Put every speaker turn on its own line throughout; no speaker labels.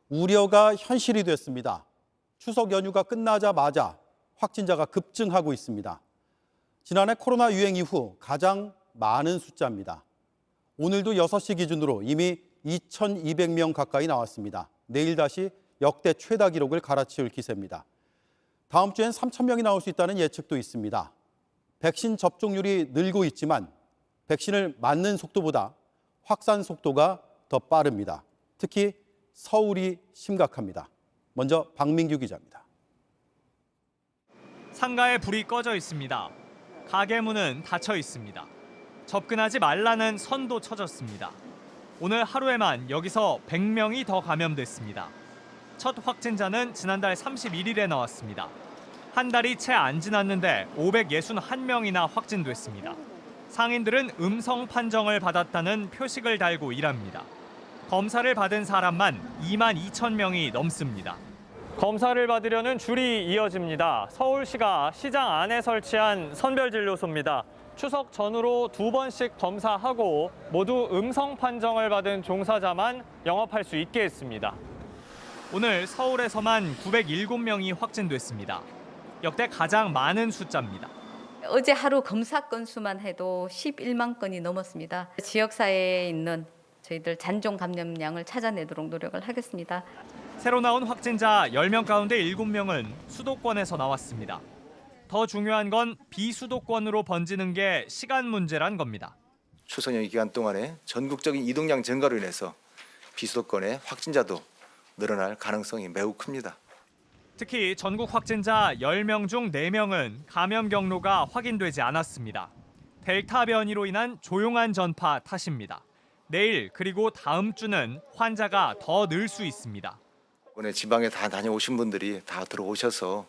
우려가 현실이 됐습니다. 추석 연휴가 끝나자마자 확진자가 급증하고 있습니다. 지난해 코로나 유행 이후 가장 많은 숫자입니다. 오늘도 6시 기준으로 이미 2,200명 가까이 나왔습니다. 내일 다시 역대 최다 기록을 갈아치울 기세입니다. 다음 주엔 3,000명이 나올 수 있다는 예측도 있습니다. 백신 접종률이 늘고 있지만 백신을 맞는 속도보다 확산 속도가 더 빠릅니다. 특히 서울이 심각합니다. 먼저 박민규 기자입니다.
상가에 불이 꺼져 있습니다. 가게 문은 닫혀 있습니다. 접근하지 말라는 선도 쳐졌습니다. 오늘 하루에만 여기서 100명이 더 감염됐습니다. 첫 확진자는 지난달 31일에 나왔습니다. 한 달이 채 안 지났는데 561명이나 확진됐습니다. 상인들은 음성 판정을 받았다는 표식을 달고 일합니다. 검사를 받은 사람만 2만 2천 명이 넘습니다. 검사를 받으려는 줄이 이어집니다. 서울시가 시장 안에 설치한 선별진료소입니다. 추석 전후로 2번씩 검사하고 모두 음성 판정을 받은 종사자만 영업할 수 있게 했습니다. 오늘 서울에서만 907명이 확진됐습니다. 역대 가장 많은 숫자입니다.
어제 하루 검사 건수만 해도 11만 건이 넘었습니다. 지역사회에 있는 저희들 잔존 감염량을 찾아내도록 노력을 하겠습니다.
새로 나온 확진자 10명 가운데 7명은 수도권에서 나왔습니다. 더 중요한 건 비수도권으로 번지는 게 시간 문제란 겁니다.
추석 연휴 기간 동안에 전국적인 이동량 증가로 인해서 비수도권의 확진자도 늘어날 가능성이 매우 큽니다.
특히 전국 확진자 10명 중 4명은 감염 경로가 확인되지 않았습니다. 델타 변이로 인한 조용한 전파 탓입니다. 내일 그리고 다음 주는 환자가 더 늘 수 있습니다.
이번에 지방에 다 다녀오신 분들이 다 들어오셔서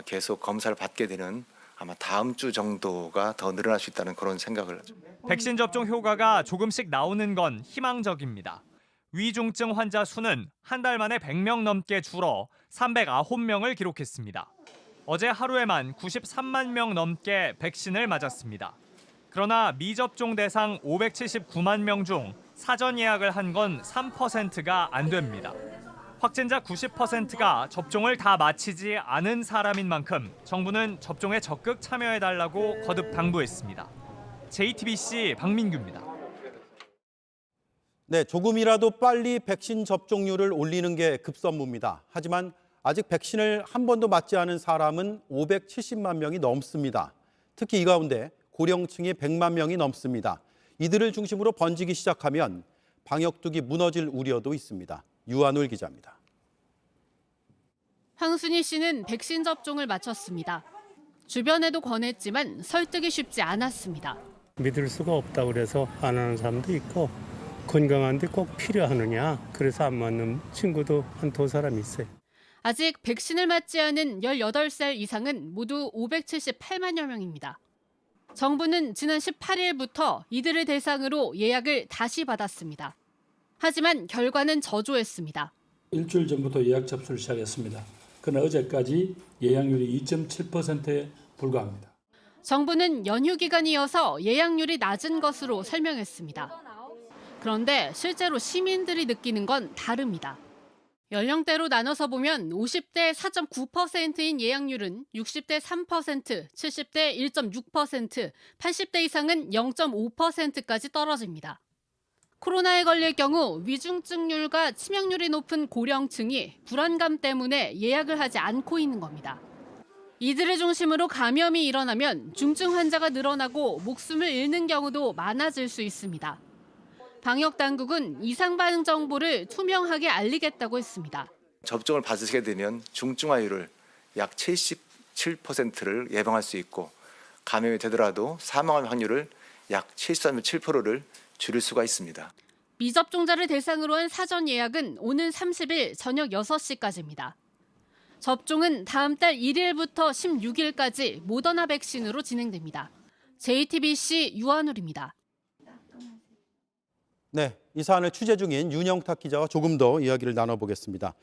계속 검사를 받게 되는 아마 다음 주 정도가 더 늘어날 수 있다는 그런 생각을 하죠.
백신 접종 효과가 조금씩 나오는 건 희망적입니다. 위중증 환자 수는 한 달 만에 100명 넘게 줄어 309명을 기록했습니다. 어제 하루에만 93만 명 넘게 백신을 맞았습니다. 그러나 미접종 대상 579만 명 중 사전 예약을 한 건 3%가 안 됩니다. 확진자 90%가 접종을 다 마치지 않은 사람인 만큼 정부는 접종에 적극 참여해달라고 거듭 당부했습니다. JTBC 박민규입니다.
네, 조금이라도 빨리 백신 접종률을 올리는 게 급선무입니다. 하지만 아직 백신을 한 번도 맞지 않은 사람은 570만 명이 넘습니다. 특히 이 가운데 고령층이 100만 명이 넘습니다. 이들을 중심으로 번지기 시작하면 방역뚝이 무너질 우려도 있습니다. 유한울 기자입니다.
황순희 씨는 백신 접종을 마쳤습니다. 주변에도 권했지만 설득이 쉽지 않았습니다.
믿을 수가 없다고 그래서 안 하는 사람도 있고 건강한데 꼭 필요하느냐 그래서 안 맞는 친구도 한 두 사람 있어요.
아직 백신을 맞지 않은 18살 이상은 모두 578만여 명입니다. 정부는 지난 18일부터 이들을 대상으로 예약을 다시 받았습니다. 하지만 결과는 저조했습니다.
일주일 전부터 예약 접수를 시작했습니다. 그러나 어제까지 예약률이 2.7%에 불과합니다.
정부는 연휴 기간이어서 예약률이 낮은 것으로 설명했습니다. 그런데 실제로 시민들이 느끼는 건 다릅니다. 연령대로 나눠서 보면 50대 4.9%인 예약률은 60대 3%, 70대 1.6%, 80대 이상은 0.5%까지 떨어집니다. 코로나에 걸릴 경우 위중증률과 치명률이 높은 고령층이 불안감 때문에 예약을 하지 않고 있는 겁니다. 이들을 중심으로 감염이 일어나면 중증 환자가 늘어나고 목숨을 잃는 경우도 많아질 수 있습니다. 방역 당국은 이상 반응 정보를 투명하게 알리겠다고 했습니다.
접종을 받으시게 되면 중증화율을 약 77%를 예방할 수 있고 감염이 되더라도 사망할 확률을 약 73.7%를 줄일 수가 있습니다.
미접종자를 대상으로 한 사전 예약은 오는 30일 저녁 6시까지입니다. 접종은 다음 달 1일부터 16일까지 모더나 백신으로 진행됩니다. JTBC 유한울입니다.
네, 이 사안을 취재 중인 윤영탁 기자와 조금 더 이야기를 나눠보겠습니다.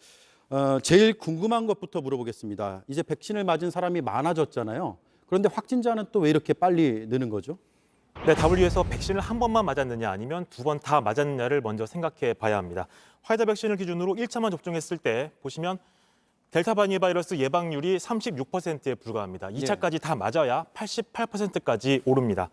제일 궁금한 것부터 물어보겠습니다. 이제 백신을 맞은 사람이 많아졌잖아요. 그런데 확진자는 또 왜 이렇게 빨리 느는 거죠?
네, 답을 위해서 백신을 한 번만 맞았느냐 아니면 두 번 다 맞았느냐를 먼저 생각해 봐야 합니다. 화이자 백신을 기준으로 1차만 접종했을 때 보시면 델타 변이 바이러스 예방률이 36%에 불과합니다. 2차까지 다 맞아야 88%까지 오릅니다.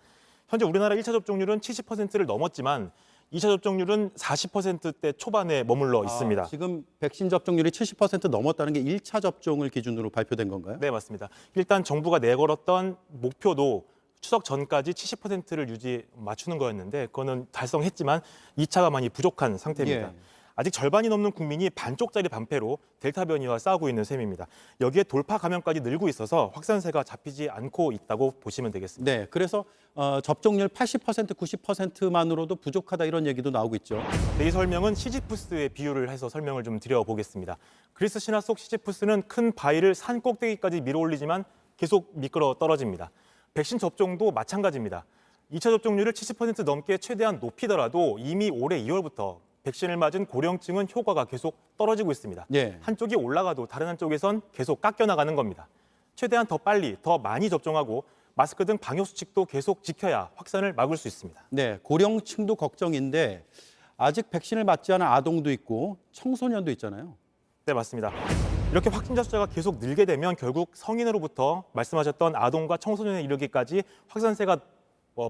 현재 우리나라 1차 접종률은 70%를 넘었지만 2차 접종률은 40%대 초반에 머물러 있습니다.
지금 백신 접종률이 70% 넘었다는 게 1차 접종을 기준으로 발표된 건가요?
네, 맞습니다. 일단 정부가 내걸었던 목표도 추석 전까지 70%를 맞추는 거였는데 그거는 달성했지만 2차가 많이 부족한 상태입니다.
예.
아직 절반이 넘는 국민이 반쪽짜리 반패로 델타 변이와 싸우고 있는 셈입니다. 여기에 돌파 감염까지 늘고 있어서 확산세가 잡히지 않고 있다고 보시면 되겠습니다.
네, 그래서 접종률 80%, 90%만으로도 부족하다 이런 얘기도 나오고 있죠.
네, 이 설명은 시지푸스의 비유를 해서 설명을 좀 드려보겠습니다. 그리스 신화 속 시지푸스는 큰 바위를 산 꼭대기까지 밀어올리지만 계속 미끄러 떨어집니다. 백신 접종도 마찬가지입니다. 2차 접종률을 70% 넘게 최대한 높이더라도 이미 올해 2월부터 백신을 맞은 고령층은 효과가 계속 떨어지고 있습니다.
예.
한쪽이 올라가도 다른 한쪽에선 계속 깎여나가는 겁니다. 최대한 더 빨리, 더 많이 접종하고 마스크 등 방역 수칙도 계속 지켜야 확산을 막을 수 있습니다.
네, 고령층도 걱정인데 아직 백신을 맞지 않은 아동도 있고 청소년도 있잖아요.
네, 맞습니다. 이렇게 확진자 숫자가 계속 늘게 되면 결국 성인으로부터 말씀하셨던 아동과 청소년에 이르기까지 확산세가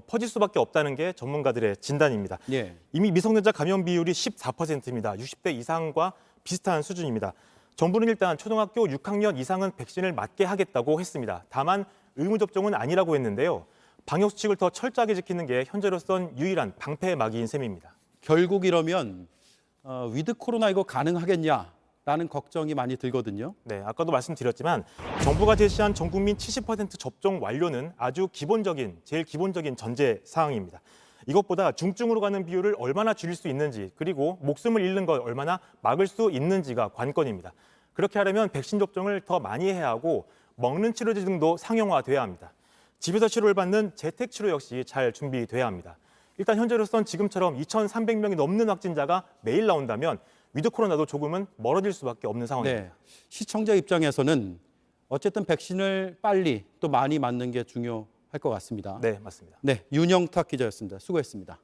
퍼질 수밖에 없다는 게 전문가들의 진단입니다.
예.
이미 미성년자 감염 비율이 14%입니다. 60대 이상과 비슷한 수준입니다. 정부는 일단 초등학교 6학년 이상은 백신을 맞게 하겠다고 했습니다. 다만 의무 접종은 아니라고 했는데요. 방역 수칙을 더 철저하게 지키는 게 현재로선 유일한 방패막이인 셈입니다.
결국 이러면 위드 코로나 이거 가능하겠냐라는 걱정이 많이 들거든요.
네, 아까도 말씀드렸지만 정부가 제시한 전 국민 70% 접종 완료는 아주 제일 기본적인 전제 사항입니다. 이것보다 중증으로 가는 비율을 얼마나 줄일 수 있는지 그리고 목숨을 잃는 걸 얼마나 막을 수 있는지가 관건입니다. 그렇게 하려면 백신 접종을 더 많이 해야 하고 먹는 치료제 등도 상용화돼야 합니다. 집에서 치료를 받는 재택 치료 역시 잘 준비돼야 합니다. 일단 현재로선 지금처럼 2,300명이 넘는 확진자가 매일 나온다면 위드 코로나도 조금은 멀어질 수밖에 없는 상황입니다.
네, 시청자 입장에서는 어쨌든 백신을 빨리 또 많이 맞는 게 중요할 것 같습니다.
네, 맞습니다.
네, 윤영탁 기자였습니다. 수고했습니다.